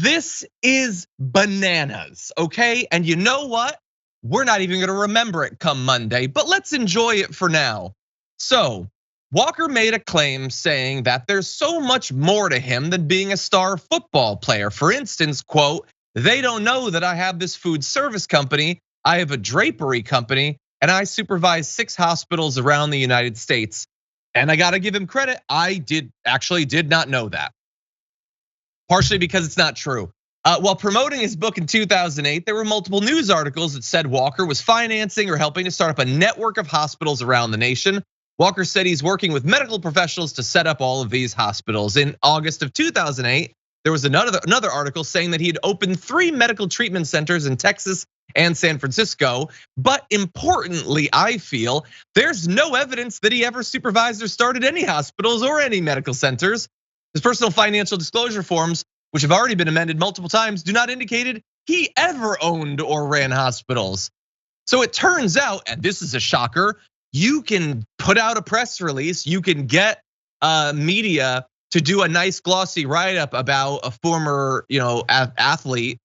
This is bananas, okay? And you know what? We're not even gonna remember it come Monday, but let's enjoy it for now. So, Walker made a claim saying that there's so much more to him than being a star football player. For instance, quote, "They don't know that I have this food service company, I have a drapery company, and I supervise 6 hospitals around the United States." And I gotta give him credit, I did not know that. Partially because it's not true. While promoting his book in 2008, there were multiple news articles that said Walker was financing or helping to start up a network of hospitals around the nation. Walker said he's working with medical professionals to set up all of these hospitals. In August of 2008, there was another article saying that he had opened 3 medical treatment centers in Texas and San Francisco. But importantly, I feel there's no evidence that he ever supervised or started any hospitals or any medical centers. His personal financial disclosure forms, which have already been amended multiple times, do not indicate he ever owned or ran hospitals. So it turns out, and this is a shocker, you can put out a press release, you can get media to do a nice glossy write-up about a former, athlete,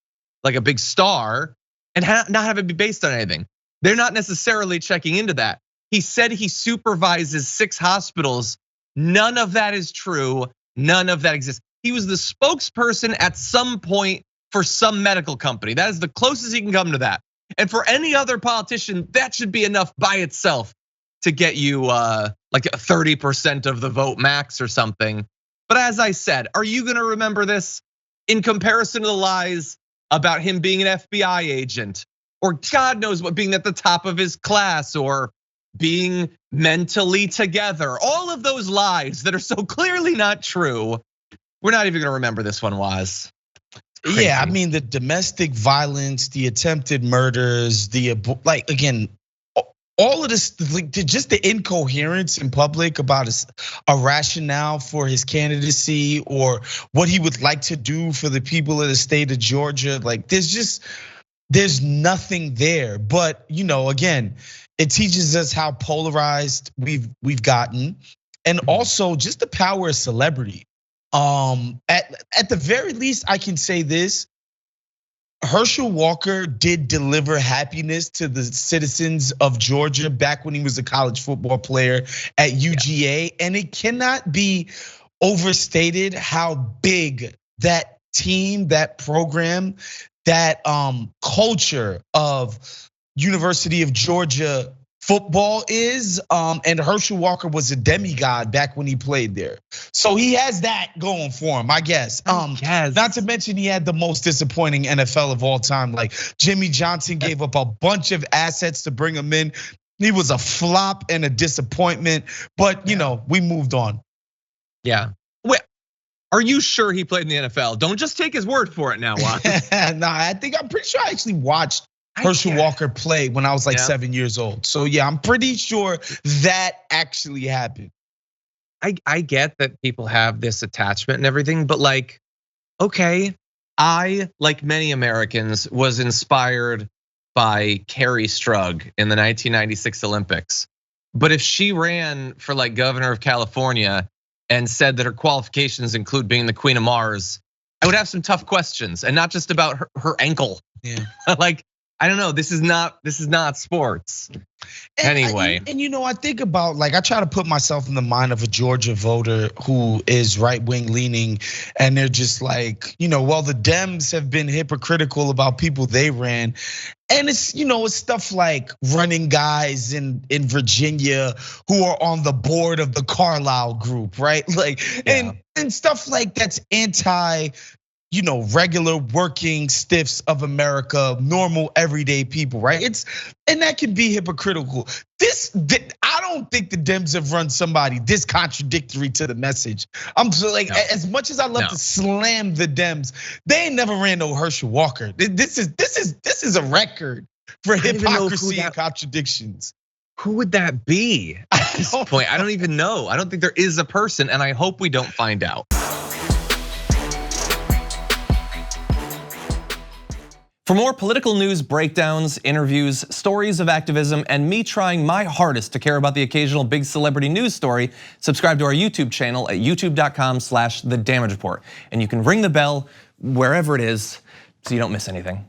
like a big star, and not have it be based on anything. They're not necessarily checking into that. He said he supervises 6 hospitals. None of that is true. None of that exists. He was the spokesperson at some point for some medical company. That is the closest he can come to that. And for any other politician, that should be enough by itself to get you like 30% of the vote max or something. But as I said, are you gonna remember this in comparison to the lies about him being an FBI agent, or God knows what, being at the top of his class, or being mentally together? All of those lies that are so clearly not true. We're not even gonna remember this one, Waz. Yeah, I mean, the domestic violence, the attempted murders, again, all of this, just the incoherence in public about a rationale for his candidacy or what he would like to do for the people of the state of Georgia. Like, there's nothing there. But again, it teaches us how polarized we've gotten, and also just the power of celebrity. At the very least, I can say this: Herschel Walker did deliver happiness to the citizens of Georgia back when he was a college football player at UGA, and it cannot be overstated how big that team, that program, that culture of University of Georgia football is. And Herschel Walker was a demigod back when he played there. So he has that going for him, I guess. Not to mention he had the most disappointing NFL of all time. Like, Jimmy Johnson gave up a bunch of assets to bring him in. He was a flop and a disappointment, but we moved on. Yeah. Wait, are you sure he played in the NFL? Don't just take his word for it now, Waz. Nah, I'm pretty sure I actually watched Herschel Walker play when I was like 7 years old. So yeah, I'm pretty sure that actually happened. I get that people have this attachment and everything, but like, okay, I, like many Americans, was inspired by Carrie Strug in the 1996 Olympics. But if she ran for like governor of California and said that her qualifications include being the Queen of Mars, I would have some tough questions, and not just about her ankle. Yeah. Like, I don't know, this is not sports. Anyway. And I think about, like, I try to put myself in the mind of a Georgia voter who is right-wing leaning, and they're just like, well, the Dems have been hypocritical about people they ran. And it's, it's stuff like running guys in Virginia who are on the board of the Carlisle group, right? Like, and stuff like that's anti, regular working stiffs of America, normal everyday people, right? And that can be hypocritical. I don't think the Dems have run somebody this contradictory to the message. I'm so like, as much as I love to slam the Dems, they ain't never ran no Herschel Walker. This is a record for hypocrisy and contradictions. Who would that be at this point? I don't even know. I don't think there is a person, and I hope we don't find out. For For more political news breakdowns, interviews, stories of activism, and me trying my hardest to care about the occasional big celebrity news story, subscribe to our YouTube channel at youtube.com/thedamagereport. And you can ring the bell wherever it is so you don't miss anything.